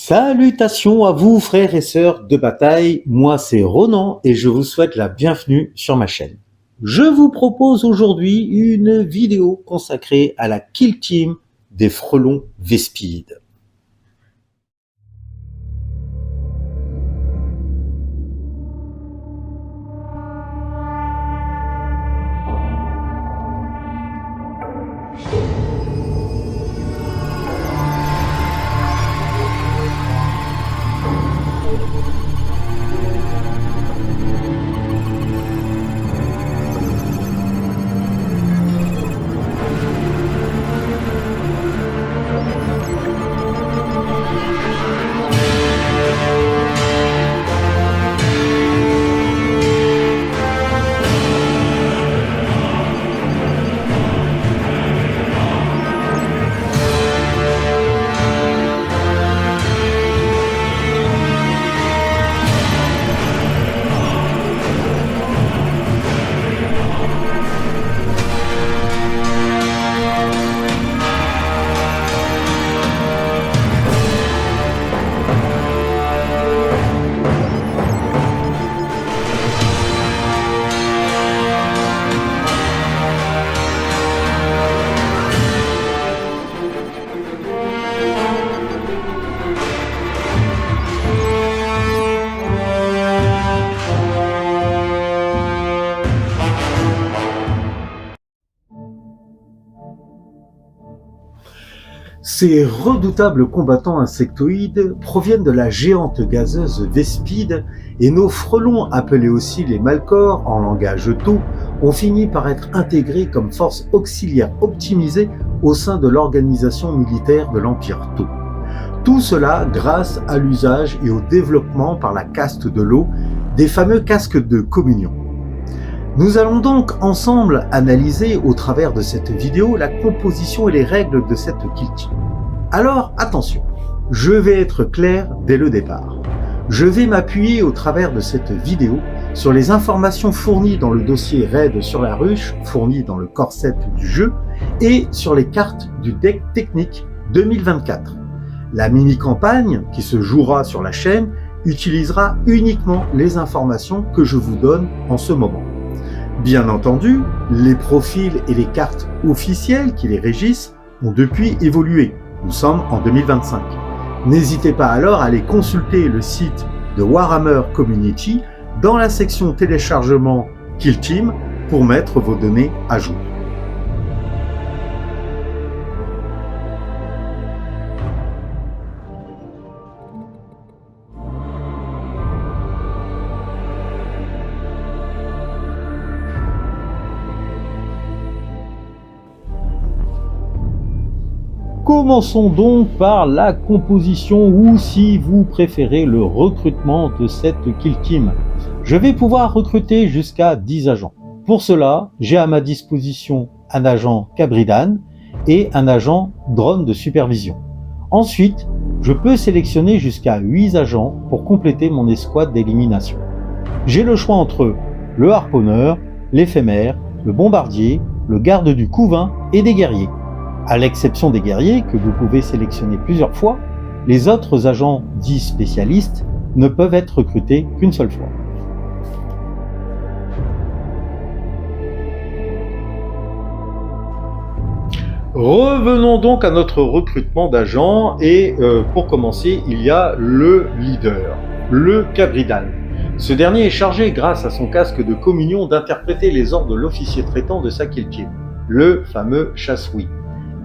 Salutations à vous frères et sœurs de bataille, moi c'est Ronan et je vous souhaite la bienvenue sur ma chaîne. Je vous propose aujourd'hui une vidéo consacrée à la kill team des frelons Vespides. Ces redoutables combattants insectoïdes proviennent de la géante gazeuse Vespide et nos frelons, appelés aussi les Malcors en langage Tau, ont fini par être intégrés comme force auxiliaire optimisée au sein de l'organisation militaire de l'Empire Tau. Tout cela grâce à l'usage et au développement par la caste de l'eau des fameux casques de communion. Nous allons donc ensemble analyser au travers de cette vidéo la composition et les règles de cette kill team. Alors attention, je vais être clair dès le départ. Je vais m'appuyer au travers de cette vidéo sur les informations fournies dans le dossier Raid sur la ruche, fourni dans le corset du jeu, et sur les cartes du deck technique 2024. La mini-campagne, qui se jouera sur la chaîne, utilisera uniquement les informations que je vous donne en ce moment. Bien entendu, les profils et les cartes officielles qui les régissent ont depuis évolué. Nous sommes en 2025. N'hésitez pas alors à aller consulter le site de Warhammer Community dans la section téléchargement Kill Team pour mettre vos données à jour. Commençons donc par la composition ou, si vous préférez, le recrutement de cette kill team. Je vais pouvoir recruter jusqu'à 10 agents. Pour cela, j'ai à ma disposition un agent Cabridan et un agent drone de supervision. Ensuite, je peux sélectionner jusqu'à 8 agents pour compléter mon escouade d'élimination. J'ai le choix entre le harponneur, l'éphémère, le bombardier, le garde du couvain et des guerriers. À l'exception des guerriers, que vous pouvez sélectionner plusieurs fois, les autres agents dits spécialistes ne peuvent être recrutés qu'une seule fois. Revenons donc à notre recrutement d'agents et pour commencer, il y a le leader, le Cabridan. Ce dernier est chargé, grâce à son casque de communion, d'interpréter les ordres de l'officier traitant de sa kill team, le fameux Chassoui.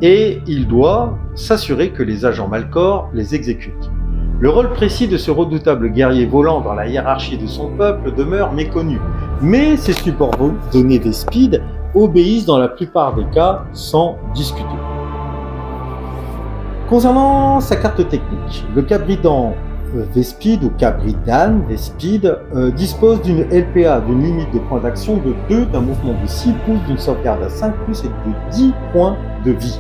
Et il doit s'assurer que les agents Malcors les exécutent. Le rôle précis de ce redoutable guerrier volant dans la hiérarchie de son peuple demeure méconnu, mais ses subordonnés Vespides obéissent dans la plupart des cas sans discuter. Concernant sa carte technique, le Cabridan Vespide ou Cabridan Vespide dispose d'une LPA d'une limite de points d'action de 2, d'un mouvement de 6 pouces, d'une sauvegarde à 5 pouces et de 10 points de vie.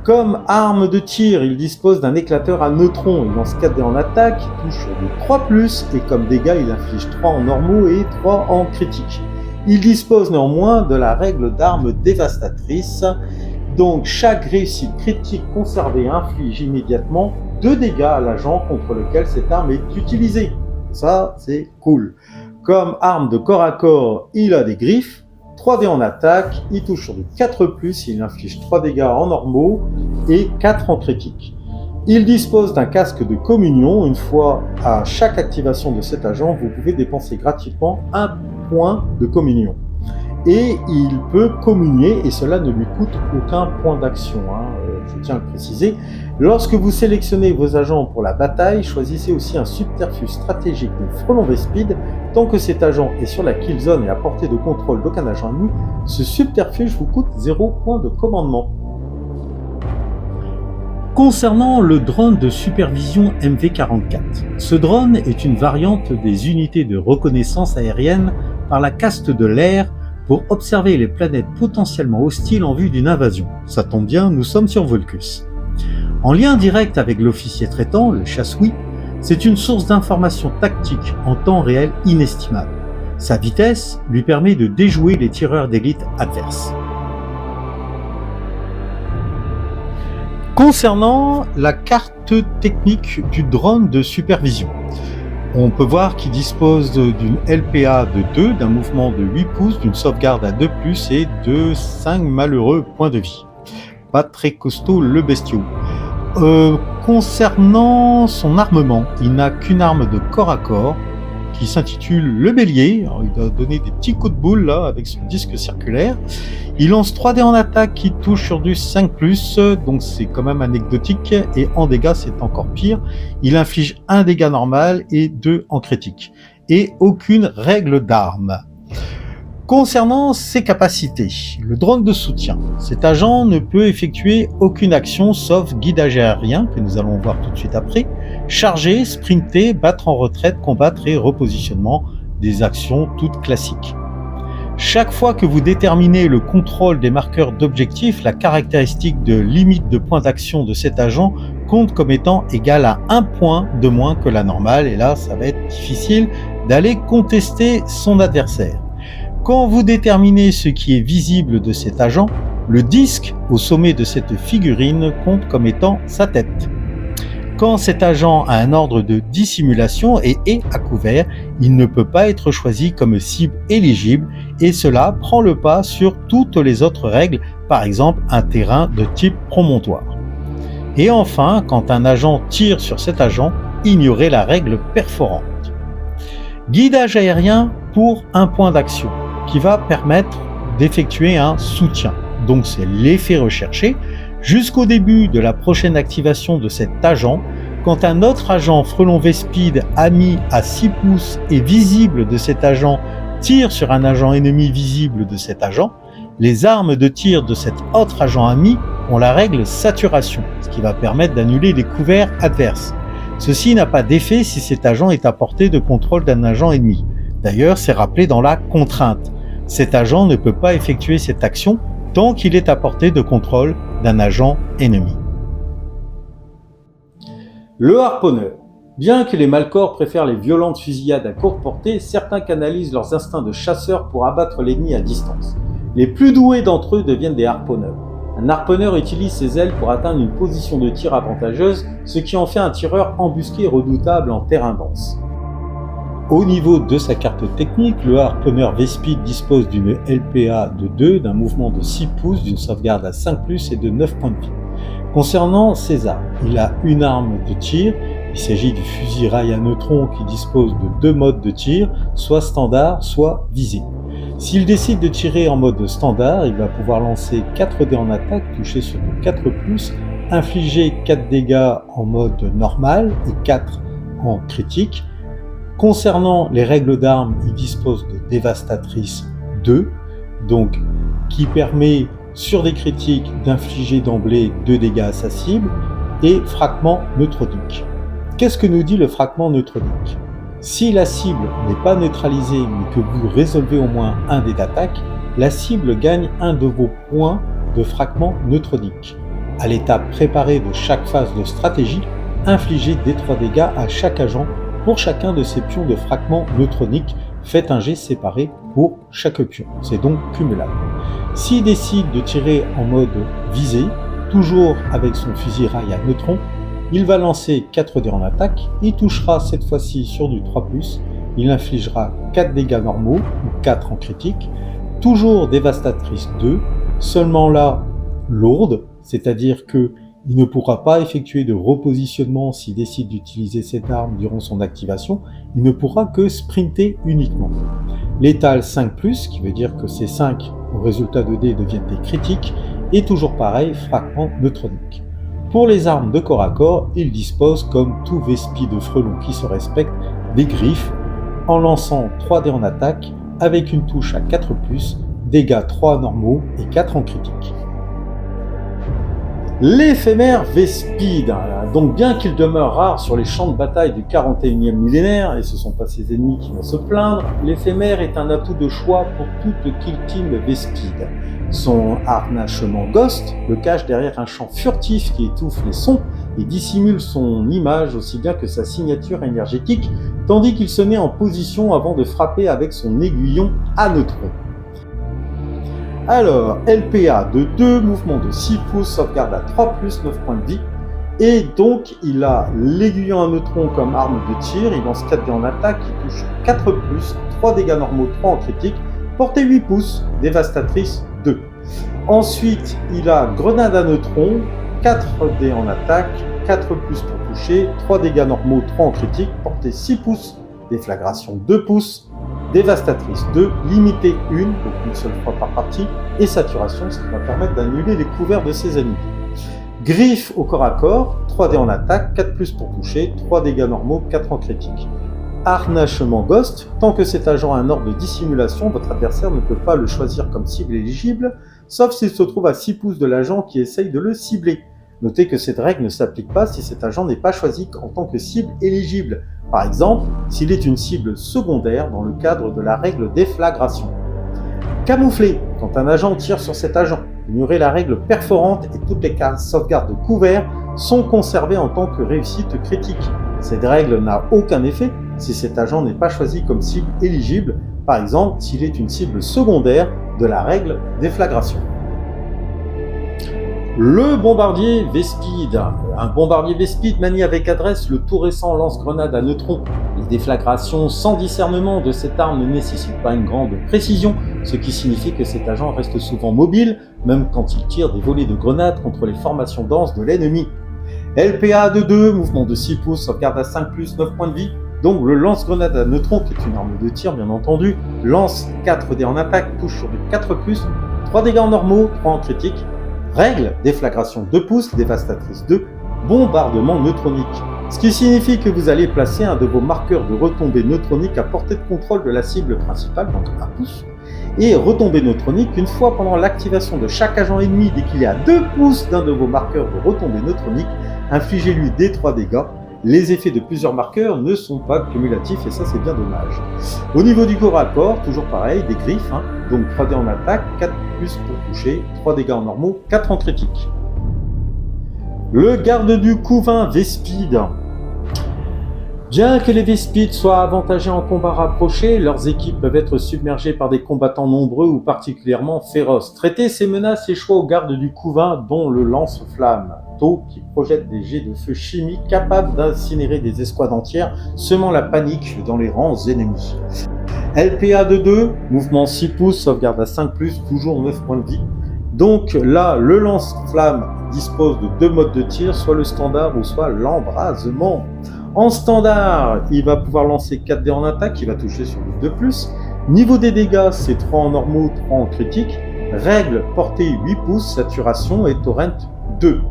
Comme arme de tir, il dispose d'un éclateur à neutrons. Il lance 4 dés en attaque, il touche de 3+, et comme dégâts, il inflige 3 en normaux et 3 en critiques. Il dispose néanmoins de la règle d'arme dévastatrice, donc chaque réussite critique conservée inflige immédiatement 2 dégâts à l'agent contre lequel cette arme est utilisée. Ça, c'est cool. Comme arme de corps à corps, il a des griffes, 3 dés en attaque, il touche sur du 4+, il inflige 3 dégâts en normaux et 4 en critique. Il dispose d'un casque de communion. Une fois à chaque activation de cet agent, vous pouvez dépenser gratuitement 1 point de communion. Et il peut communier et cela ne lui coûte aucun point d'action, je tiens à le préciser. Lorsque vous sélectionnez vos agents pour la bataille, choisissez aussi un subterfuge stratégique de Frelon Vespide. Tant que cet agent est sur la kill zone et à portée de contrôle d'aucun agent ennemi, ce subterfuge vous coûte 0 point de commandement. Concernant le drone de supervision MV44, ce drone est une variante des unités de reconnaissance aérienne par la caste de l'air pour observer les planètes potentiellement hostiles en vue d'une invasion. Ça tombe bien, nous sommes sur Volcus. En lien direct avec l'officier traitant, le Chassoui, c'est une source d'informations tactiques en temps réel inestimable. Sa vitesse lui permet de déjouer les tireurs d'élite adverses. Concernant la carte technique du drone de supervision, on peut voir qu'il dispose d'une LPA de 2, d'un mouvement de 8 pouces, d'une sauvegarde à 2+, et de 5 malheureux points de vie. Pas très costaud le bestiau. Concernant son armement, il n'a qu'une arme de corps à corps qui s'intitule le bélier. Alors, il doit donner des petits coups de boule là avec son disque circulaire. Il lance 3 dés en attaque qui touche sur du 5+, donc c'est quand même anecdotique, et en dégâts c'est encore pire. Il inflige 1 dégât normal et 2 en critique. Et aucune règle d'arme. Concernant ses capacités, le drone de soutien. Cet agent ne peut effectuer aucune action sauf guidage aérien, que nous allons voir tout de suite après, charger, sprinter, battre en retraite, combattre et repositionnement, des actions toutes classiques. Chaque fois que vous déterminez le contrôle des marqueurs d'objectifs, la caractéristique de limite de point d'action de cet agent compte comme étant égale à 1 point de moins que la normale, et là ça va être difficile d'aller contester son adversaire. Quand vous déterminez ce qui est visible de cet agent, le disque au sommet de cette figurine compte comme étant sa tête. Quand cet agent a un ordre de dissimulation et est à couvert, il ne peut pas être choisi comme cible éligible et cela prend le pas sur toutes les autres règles, par exemple un terrain de type promontoire. Et enfin, quand un agent tire sur cet agent, ignorez la règle perforante. Guidage aérien pour 1 point d'action, qui va permettre d'effectuer un soutien. Donc c'est l'effet recherché jusqu'au début de la prochaine activation de cet agent. Quand un autre agent Frelon Vespide ami à 6 pouces et visible de cet agent tire sur un agent ennemi visible de cet agent, les armes de tir de cet autre agent ami ont la règle saturation, ce qui va permettre d'annuler les couverts adverses. Ceci n'a pas d'effet si cet agent est à portée de contrôle d'un agent ennemi. D'ailleurs, c'est rappelé dans la contrainte. Cet agent ne peut pas effectuer cette action tant qu'il est à portée de contrôle d'un agent ennemi. Le harponneur. Bien que les Malcors préfèrent les violentes fusillades à courte portée, certains canalisent leurs instincts de chasseurs pour abattre l'ennemi à distance. Les plus doués d'entre eux deviennent des harponneurs. Un harponneur utilise ses ailes pour atteindre une position de tir avantageuse, ce qui en fait un tireur embusqué redoutable en terrain dense. Au niveau de sa carte technique, le harponneur Vespide dispose d'une LPA de 2, d'un mouvement de 6 pouces, d'une sauvegarde à 5+, et de 9 points de vie. Concernant ses armes, il a une arme de tir, il s'agit du fusil rail à neutrons qui dispose de 2 modes de tir, soit standard, soit visé. S'il décide de tirer en mode standard, il va pouvoir lancer 4 dés en attaque, toucher sur du 4+, infliger 4 dégâts en mode normal et 4 en critique. Concernant les règles d'armes, il dispose de Dévastatrice 2, donc qui permet sur des critiques d'infliger d'emblée 2 dégâts à sa cible, et fragment neutronique. Qu'est-ce que nous dit le fragment neutronique? Si la cible n'est pas neutralisée mais que vous résolvez au moins un dé d'attaque, la cible gagne un de vos points de fragment neutronique. À l'étape préparée de chaque phase de stratégie, infligez des 3 dégâts à chaque agent pour chacun de ces pions de fragment neutronique. Faites un jet séparé pour chaque pion, c'est donc cumulable. S'il décide de tirer en mode visé, toujours avec son fusil rail à neutrons, Il va lancer 4 dés en attaque, il touchera cette fois-ci sur du 3+, il infligera 4 dégâts normaux, ou 4 en critique, toujours dévastatrice 2, seulement là, lourde, c'est-à-dire que il ne pourra pas effectuer de repositionnement s'il décide d'utiliser cette arme durant son activation, il ne pourra que sprinter uniquement. Létal 5+, qui veut dire que ces 5 au résultat de dés deviennent des critiques, et toujours pareil, fragment neutronique. Pour les armes de corps à corps, il dispose, comme tout Vespi de frelon qui se respecte, des griffes, en lançant 3 dés en attaque, avec une touche à 4+, dégâts 3 normaux et 4 en critique. L'éphémère Vespide, donc bien qu'il demeure rare sur les champs de bataille du 41e millénaire, et ce ne sont pas ses ennemis qui vont se plaindre, l'éphémère est un atout de choix pour toute kill team Vespide. Son harnachement Ghost le cache derrière un champ furtif qui étouffe les sons et dissimule son image aussi bien que sa signature énergétique, tandis qu'il se met en position avant de frapper avec son aiguillon à neutrons. Alors, LPA de 2, mouvement de 6 pouces, sauvegarde à 3+, 9 points de vie. Et donc, il a l'aiguillon à neutrons comme arme de tir, il lance 4 dés en attaque, il touche 4+, 3 dégâts normaux, 3 en critique, portée 8 pouces, dévastatrice 2. Ensuite, il a grenade à neutrons, 4 dés en attaque, 4+ pour toucher, 3 dégâts normaux, 3 en critique, portée 6 pouces, déflagration 2 pouces, dévastatrice 2, limitée 1, donc une seule fois par partie, et saturation, ce qui va permettre d'annuler les couverts de ses ennemis. Griffe au corps à corps, 3 dés en attaque, 4+ pour toucher, 3 dégâts normaux, 4 en critique. Harnachement Ghost, tant que cet agent a un ordre de dissimulation, votre adversaire ne peut pas le choisir comme cible éligible, sauf s'il se trouve à 6 pouces de l'agent qui essaye de le cibler. Notez que cette règle ne s'applique pas si cet agent n'est pas choisi en tant que cible éligible. Par exemple, s'il est une cible secondaire dans le cadre de la règle déflagration. Camouflé, quand un agent tire sur cet agent, ignorez la règle perforante et toutes les sauvegardes de couvert sont conservées en tant que réussite critique. Cette règle n'a aucun effet si cet agent n'est pas choisi comme cible éligible, par exemple s'il est une cible secondaire de la règle déflagration. Le bombardier Vespide. Un bombardier Vespide manie avec adresse le tout récent lance-grenade à neutrons. Les déflagrations sans discernement de cette arme ne nécessitent pas une grande précision, ce qui signifie que cet agent reste souvent mobile, même quand il tire des volées de grenades contre les formations denses de l'ennemi. LPA de 2, mouvement de 6 pouces, sauvegarde à 5+, 9 points de vie. Donc le lance-grenade à neutrons, qui est une arme de tir bien entendu, lance 4 dés en attaque, touche sur du 4+, 3 dégâts en normaux, 3 en critique. Règle, déflagration 2 pouces, dévastatrice 2, bombardement neutronique. Ce qui signifie que vous allez placer un de vos marqueurs de retombée neutronique à portée de contrôle de la cible principale, donc 1 pouce, et retombée neutronique une fois pendant l'activation de chaque agent ennemi dès qu'il est à 2 pouces d'un de vos marqueurs de retombée neutronique, infligez-lui des 3 dégâts. Les effets de plusieurs marqueurs ne sont pas cumulatifs et ça c'est bien dommage. Au niveau du corps à corps, toujours pareil, des griffes, donc 3 dés en attaque, 4+ pour toucher, 3 dégâts en normaux, 4 en critique. Le garde du couvain Vespide. Bien que les Vespides soient avantagés en combat rapproché, leurs équipes peuvent être submergées par des combattants nombreux ou particulièrement féroces. Traitez ces menaces et choix au garde du couvain, dont le lance-flamme, qui projette des jets de feu chimiques capables d'incinérer des escouades entières, semant la panique dans les rangs ennemis. LPA de 2, mouvement 6 pouces, sauvegarde à 5+, toujours 9 points de vie. Donc là, le lance-flamme dispose de 2 modes de tir, soit le standard ou soit l'embrasement. En standard, il va pouvoir lancer 4 dés en attaque, il va toucher sur du 2+. Niveau des dégâts, c'est 3 en normaux, 3 en critique. Règle, portée 8 pouces, saturation et torrent 2.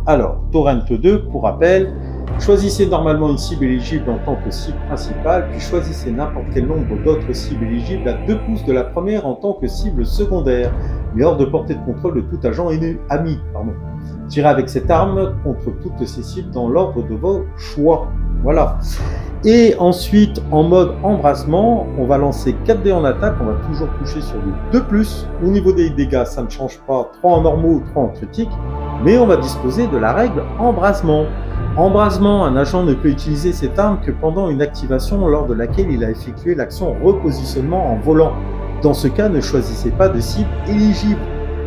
Alors, torrent 2, pour rappel, choisissez normalement une cible éligible en tant que cible principale, puis choisissez n'importe quel nombre d'autres cibles éligibles à 2 pouces de la première en tant que cible secondaire, mais hors de portée de contrôle de tout agent ami. Tirez avec cette arme contre toutes ces cibles dans l'ordre de vos choix. Voilà. Et ensuite, en mode embrasement, on va lancer 4 dés en attaque, on va toujours toucher sur du 2+. Au niveau des dégâts, ça ne change pas, 3 en normaux, 3 en critique, mais on va disposer de la règle embrasement. Embrasement, un agent ne peut utiliser cette arme que pendant une activation lors de laquelle il a effectué l'action repositionnement en volant. Dans ce cas, ne choisissez pas de cible éligible.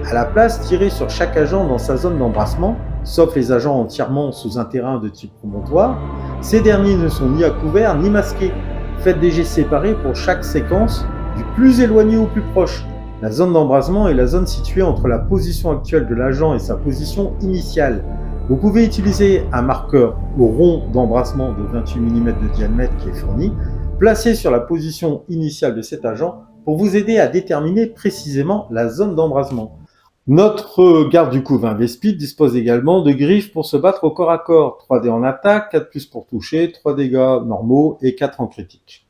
À la place, tirez sur chaque agent dans sa zone d'embrasement sauf les agents entièrement sous un terrain de type promontoire. Ces derniers ne sont ni à couvert ni masqués. Faites des jets séparés pour chaque séquence, du plus éloigné au plus proche. La zone d'embrasement est la zone située entre la position actuelle de l'agent et sa position initiale. Vous pouvez utiliser un marqueur au rond d'embrasement de 28 mm de diamètre qui est fourni, placé sur la position initiale de cet agent pour vous aider à déterminer précisément la zone d'embrasement. Notre garde du couvain Vespide dispose également de griffes pour se battre au corps à corps, 3 dés en attaque, 4+ pour toucher, 3 dégâts normaux et 4 en critique.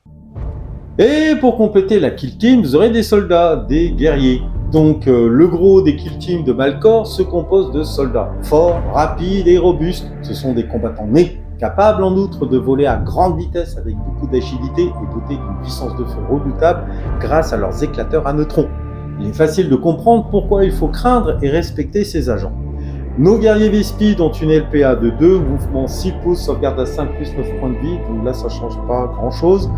Et pour compléter la kill team, vous aurez des soldats, des guerriers. Donc le gros des kill teams de Malkor se compose de soldats forts, rapides et robustes. Ce sont des combattants nés, capables en outre de voler à grande vitesse avec beaucoup d'agilité et dotés d'une puissance de feu redoutable grâce à leurs éclateurs à neutrons. Il est facile de comprendre pourquoi il faut craindre et respecter ces agents. Nos guerriers Vespides ont une LPA de 2, mouvement 6 pouces, sauvegarde à 5+9 points de vie, donc là ça change pas grand chose.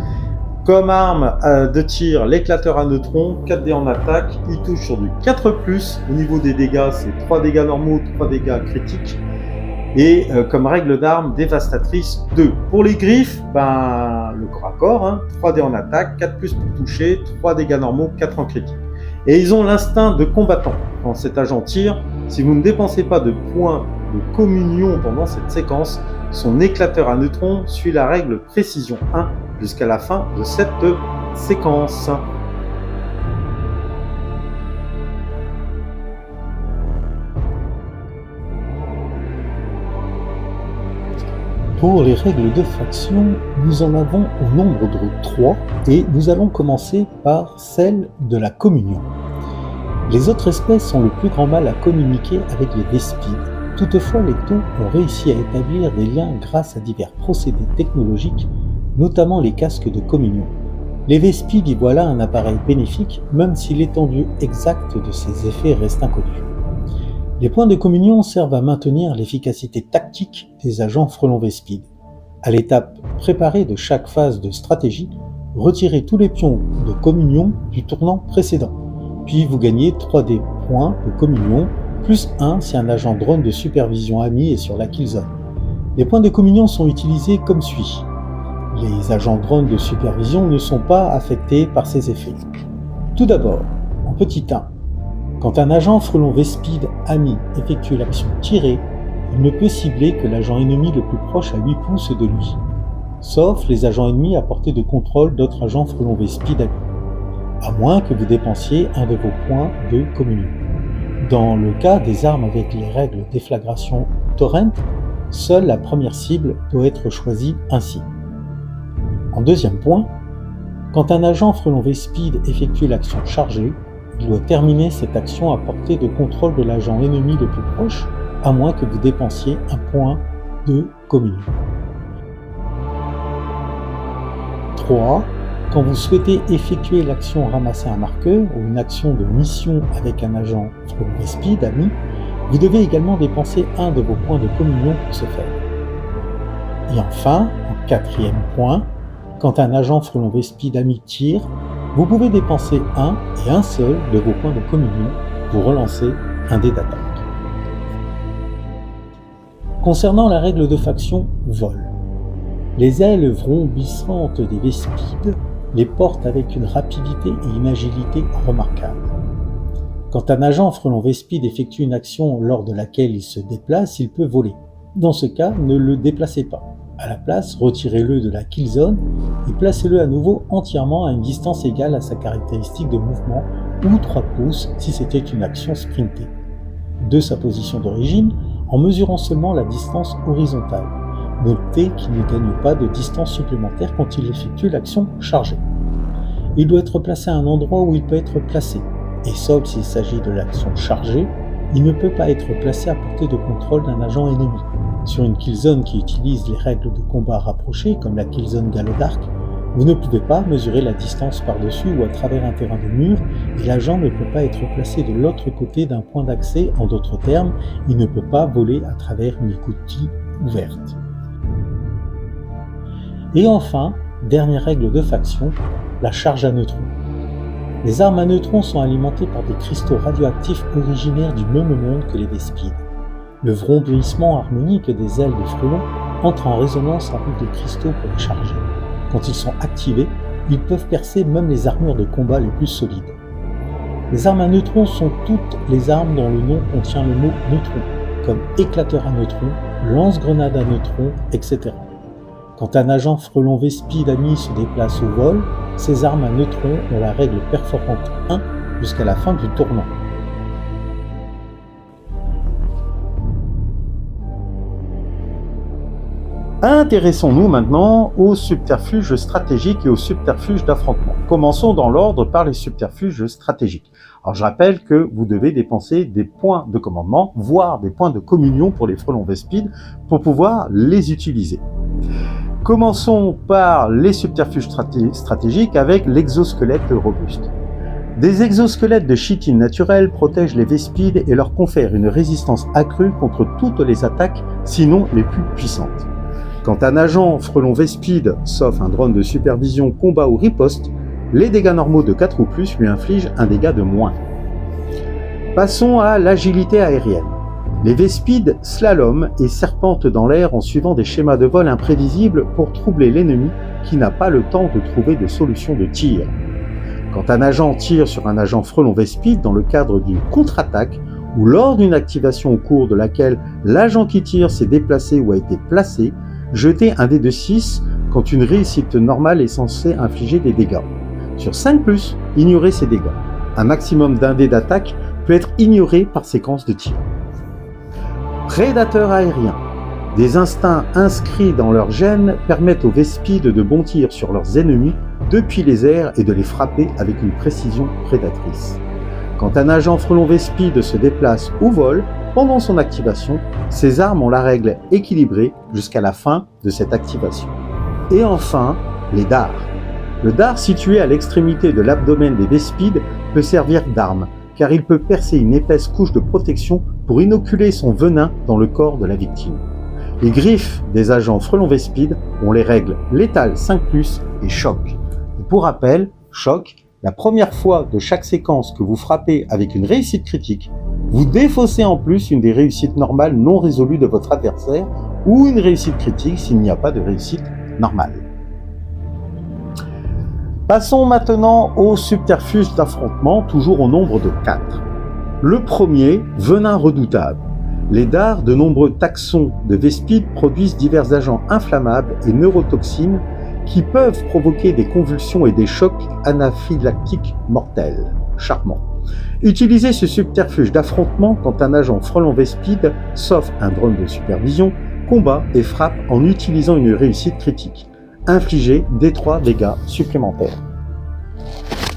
Comme arme de tir, l'éclateur à neutrons, 4 dés en attaque, il touche sur du 4+, au niveau des dégâts c'est 3 dégâts normaux, 3 dégâts critiques, et comme règle d'arme, dévastatrice 2. Pour les griffes, le corps à corps, 3 dés en attaque, 4+ pour toucher, 3 dégâts normaux, 4 en critique. Et ils ont l'instinct de combattant. Quand cet agent tire, si vous ne dépensez pas de points de communion pendant cette séquence, son éclateur à neutrons suit la règle précision 1 jusqu'à la fin de cette séquence. Pour les règles de faction, nous en avons au nombre de 3 et nous allons commencer par celle de la communion. Les autres espèces ont le plus grand mal à communiquer avec les Vespides. Toutefois, les Taux ont réussi à établir des liens grâce à divers procédés technologiques, notamment les casques de communion. Les Vespides y voient là un appareil bénéfique, même si l'étendue exacte de ses effets reste inconnue. Les points de communion servent à maintenir l'efficacité tactique des agents frelons Vespides. À l'étape préparée de chaque phase de stratégie, retirez tous les pions de communion du tournant précédent. Puis vous gagnez 3D points de communion, plus 1 si un agent drone de supervision ami est sur la kill zone. Les points de communion sont utilisés comme suit. Les agents drones de supervision ne sont pas affectés par ces effets. Tout d'abord, en petit 1, quand un agent frelon Vespide ami effectue l'action tirer, il ne peut cibler que l'agent ennemi le plus proche à 8 pouces de lui, sauf les agents ennemis à portée de contrôle d'autres agents frelon Vespide amis, à moins que vous dépensiez un de vos points de communion. Dans le cas des armes avec les règles déflagration torrent, seule la première cible doit être choisie ainsi. En deuxième point, quand un agent frelon Vespide effectue l'action chargée, il doit terminer cette action à portée de contrôle de l'agent ennemi le plus proche, à moins que vous dépensiez un point de communion. 3. Quand vous souhaitez effectuer l'action ramasser un marqueur ou une action de mission avec un agent frelon Vespide ami, vous devez également dépenser un de vos points de communion pour ce faire. Et enfin, en quatrième point, quand un agent frelon Vespide ami tire, vous pouvez dépenser un et un seul de vos points de communion pour relancer un dé d'attaque. Concernant la règle de faction vol, les ailes vrombissantes des Vespides les portent avec une rapidité et une agilité remarquables. Quand un agent frelon Vespide effectue une action lors de laquelle il se déplace, il peut voler. Dans ce cas, ne le déplacez pas. À la place, retirez-le de la kill zone et placez-le à nouveau entièrement à une distance égale à sa caractéristique de mouvement ou 3 pouces si c'était une action sprintée, de sa position d'origine en mesurant seulement la distance horizontale. Notez qu'il ne gagne pas de distance supplémentaire quand il effectue l'action chargée. Il doit être placé à un endroit où il peut être placé, et sauf s'il s'agit de l'action chargée, il ne peut pas être placé à portée de contrôle d'un agent ennemi. Sur une killzone qui utilise les règles de combat rapprochées, comme la killzone Galodark, vous ne pouvez pas mesurer la distance par-dessus ou à travers un terrain de mur, et l'agent ne peut pas être placé de l'autre côté d'un point d'accès. En d'autres termes, il ne peut pas voler à travers une écoutille ouverte. Et enfin, dernière règle de faction, la charge à neutrons. Les armes à neutrons sont alimentées par des cristaux radioactifs originaires du même monde que les Vespides. Le vrondissement harmonique des ailes des frelons entre en résonance avec les cristaux pour les charger. Quand ils sont activés, ils peuvent percer même les armures de combat les plus solides. Les armes à neutrons sont toutes les armes dont le nom contient le mot neutron, comme éclateur à neutrons, lance-grenade à neutrons, etc. Quand un agent frelon Vespide ami se déplace au vol, ces armes à neutrons ont la règle perforante 1 jusqu'à la fin du tournant. Intéressons-nous maintenant aux subterfuges stratégiques et aux subterfuges d'affrontement. Commençons dans l'ordre par les subterfuges stratégiques. Alors je rappelle que vous devez dépenser des points de commandement, voire des points de communion pour les frelons Vespides, pour pouvoir les utiliser. Commençons par les subterfuges stratégiques avec l'exosquelette robuste. Des exosquelettes de chitine naturelle protègent les Vespides et leur confèrent une résistance accrue contre toutes les attaques, sinon les plus puissantes. Quand un agent frelon Vespide, sauf un drone de supervision, combat ou riposte, les dégâts normaux de 4 ou plus lui infligent un dégât de moins. Passons à l'agilité aérienne. Les Vespides slaloment et serpentent dans l'air en suivant des schémas de vol imprévisibles pour troubler l'ennemi qui n'a pas le temps de trouver de solution de tir. Quand un agent tire sur un agent frelon Vespide dans le cadre d'une contre-attaque ou lors d'une activation au cours de laquelle l'agent qui tire s'est déplacé ou a été placé, jetez un dé de 6 quand une réussite normale est censée infliger des dégâts. Sur 5+, ignorez ces dégâts. Un maximum d'un dé d'attaque peut être ignoré par séquence de tir. Prédateurs aériens. Des instincts inscrits dans leur gène permettent aux Vespides de bondir sur leurs ennemis depuis les airs et de les frapper avec une précision prédatrice. Quand un agent frelon Vespide se déplace ou vole, pendant son activation, ces armes ont la règle équilibrée jusqu'à la fin de cette activation. Et enfin, les dards. Le dard situé à l'extrémité de l'abdomen des Vespides peut servir d'arme, car il peut percer une épaisse couche de protection pour inoculer son venin dans le corps de la victime. Les griffes des agents frelons Vespides ont les règles létale 5+, et choc. Et pour rappel, choc, la première fois de chaque séquence que vous frappez avec une réussite critique, vous défaussez en plus une des réussites normales non résolues de votre adversaire ou une réussite critique s'il n'y a pas de réussite normale. Passons maintenant au subterfuge d'affrontement, toujours au nombre de 4. Le premier, venin redoutable. Les dards de nombreux taxons de Vespides produisent divers agents inflammables et neurotoxines qui peuvent provoquer des convulsions et des chocs anaphylactiques mortels. Charmant. Utilisez ce subterfuge d'affrontement quand un agent frelon Vespide, sauf un drone de supervision, combat et frappe en utilisant une réussite critique. Infligez des 3 dégâts supplémentaires.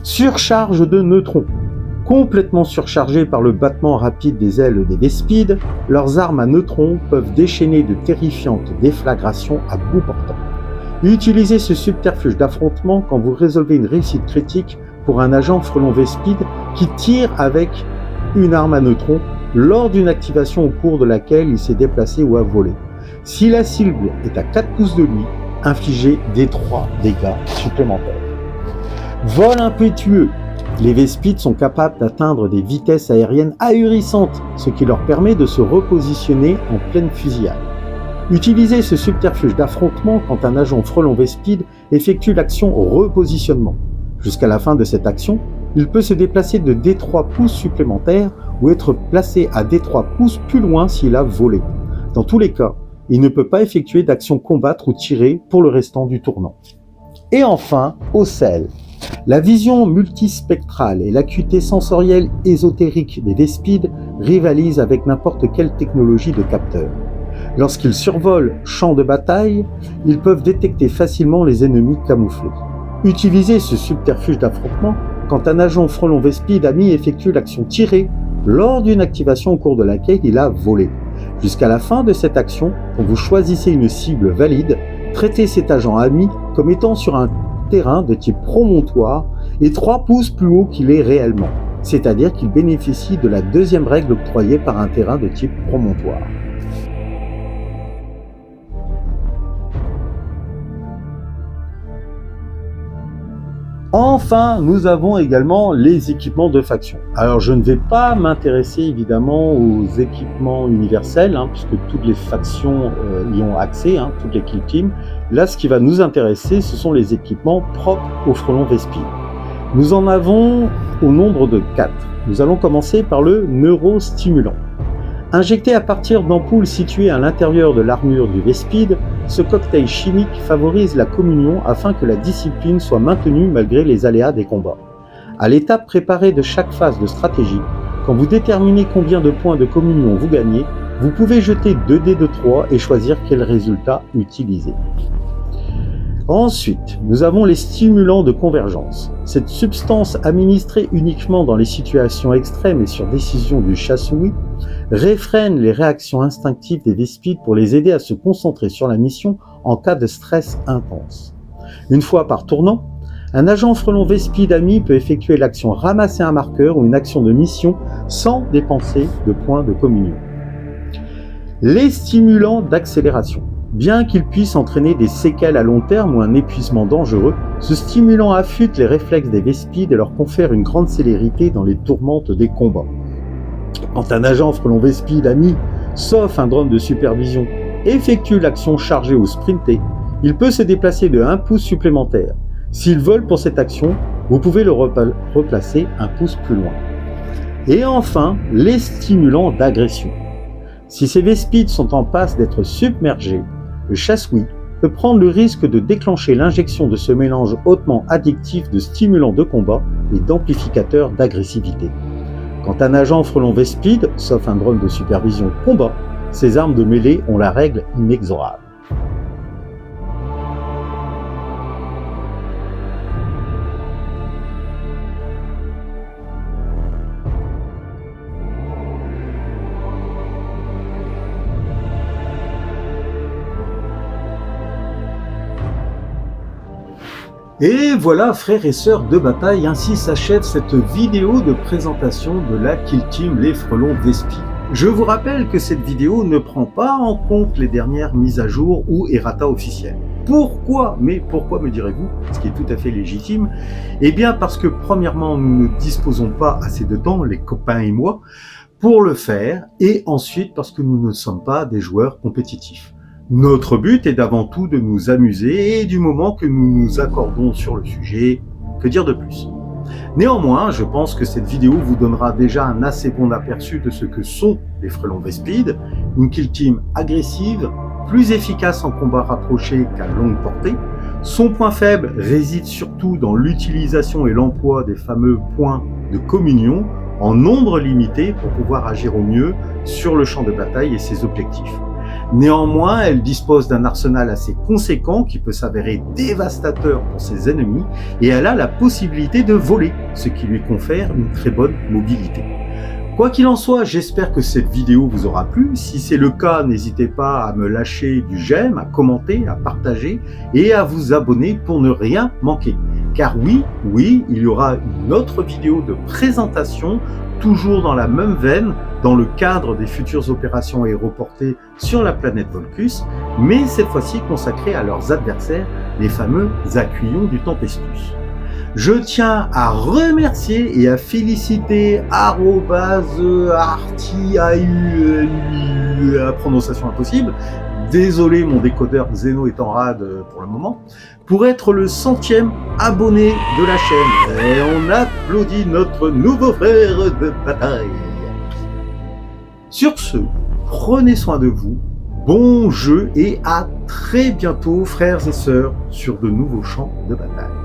Surcharge de neutrons. Complètement surchargés par le battement rapide des ailes des Vespides, leurs armes à neutrons peuvent déchaîner de terrifiantes déflagrations à bout portant. Utilisez ce subterfuge d'affrontement quand vous résolvez une réussite critique pour un agent frelon Vespide qui tire avec une arme à neutrons lors d'une activation au cours de laquelle il s'est déplacé ou a volé. Si la cible est à 4 pouces de lui, infligez des 3 dégâts supplémentaires. Vol impétueux. Les Vespides sont capables d'atteindre des vitesses aériennes ahurissantes, ce qui leur permet de se repositionner en pleine fusillade. Utilisez ce subterfuge d'affrontement quand un agent frelon Vespide effectue l'action repositionnement. Jusqu'à la fin de cette action, il peut se déplacer de D3 pouces supplémentaires ou être placé à D3 pouces plus loin s'il a volé. Dans tous les cas, il ne peut pas effectuer d'action combattre ou tirer pour le restant du tournant. Et enfin, ocelles. La vision multispectrale et l'acuité sensorielle ésotérique des Vespides rivalisent avec n'importe quelle technologie de capteur. Lorsqu'ils survolent champs de bataille, ils peuvent détecter facilement les ennemis camouflés. Utilisez ce subterfuge d'affrontement quand un agent frelon Vespide ami effectue l'action tirée lors d'une activation au cours de laquelle il a volé. Jusqu'à la fin de cette action, quand vous choisissez une cible valide, traitez cet agent ami comme étant sur un terrain de type promontoire et 3 pouces plus haut qu'il est réellement, c'est-à-dire qu'il bénéficie de la deuxième règle octroyée par un terrain de type promontoire. Enfin, nous avons également les équipements de faction. Alors, je ne vais pas m'intéresser évidemment aux équipements universels, puisque toutes les factions y ont accès, toutes les kill teams. Là, ce qui va nous intéresser, ce sont les équipements propres au frelon Vespide. Nous en avons au nombre de 4. Nous allons commencer par le neurostimulant. Injecté à partir d'ampoules situées à l'intérieur de l'armure du Vespide, ce cocktail chimique favorise la communion afin que la discipline soit maintenue malgré les aléas des combats. À l'étape préparée de chaque phase de stratégie, quand vous déterminez combien de points de communion vous gagnez, vous pouvez jeter 2 dés de 3 et choisir quel résultat utiliser. Ensuite, nous avons les stimulants de convergence. Cette substance administrée uniquement dans les situations extrêmes et sur décision du chassouï réfrène les réactions instinctives des Vespides pour les aider à se concentrer sur la mission en cas de stress intense. Une fois par tournant, un agent frelon Vespide ami peut effectuer l'action ramasser un marqueur ou une action de mission sans dépenser de points de communion. Les stimulants d'accélération. Bien qu'il puisse entraîner des séquelles à long terme ou un épuisement dangereux, ce stimulant affûte les réflexes des Vespides et leur confère une grande célérité dans les tourmentes des combats. Quand un agent frelon Vespide ami, sauf un drone de supervision, effectue l'action chargée ou sprintée, il peut se déplacer de 1 pouce supplémentaire. S'il vole pour cette action, vous pouvez le replacer 1 pouce plus loin. Et enfin, les stimulants d'agression. Si ces Vespides sont en passe d'être submergés, le chassouï peut prendre le risque de déclencher l'injection de ce mélange hautement addictif de stimulants de combat et d'amplificateurs d'agressivité. Quand un agent frelon Vespide, sauf un drone de supervision, combat, ses armes de mêlée ont la règle inexorable. Et voilà, frères et sœurs de bataille, ainsi s'achève cette vidéo de présentation de la Kill Team Les Frelons Vespides. Je vous rappelle que cette vidéo ne prend pas en compte les dernières mises à jour ou errata officielles. Pourquoi? Mais pourquoi, me direz-vous? Ce qui est tout à fait légitime. Eh bien parce que premièrement, nous ne disposons pas assez de temps, les copains et moi, pour le faire, et ensuite parce que nous ne sommes pas des joueurs compétitifs. Notre but est d'avant tout de nous amuser et du moment que nous nous accordons sur le sujet, que dire de plus? Néanmoins, je pense que cette vidéo vous donnera déjà un assez bon aperçu de ce que sont les frelons Vespides, une kill team agressive, plus efficace en combat rapproché qu'à longue portée. Son point faible réside surtout dans l'utilisation et l'emploi des fameux points de communion en nombre limité pour pouvoir agir au mieux sur le champ de bataille et ses objectifs. Néanmoins, elle dispose d'un arsenal assez conséquent qui peut s'avérer dévastateur pour ses ennemis et elle a la possibilité de voler, ce qui lui confère une très bonne mobilité. Quoi qu'il en soit, j'espère que cette vidéo vous aura plu. Si c'est le cas, n'hésitez pas à me lâcher du j'aime, à commenter, à partager et à vous abonner pour ne rien manquer. Car oui, il y aura une autre vidéo de présentation, toujours dans la même veine, dans le cadre des futures opérations aéroportées sur la planète Volcus, mais cette fois-ci consacrée à leurs adversaires, les fameux Aquillons du Tempestus. Je tiens à remercier et à féliciter @arti, la prononciation impossible, désolé mon décodeur Xeno est en rade pour le moment, pour être le 100e abonné de la chaîne. Et on applaudit notre nouveau frère de bataille. Sur ce, prenez soin de vous, bon jeu et à très bientôt frères et sœurs sur de nouveaux champs de bataille.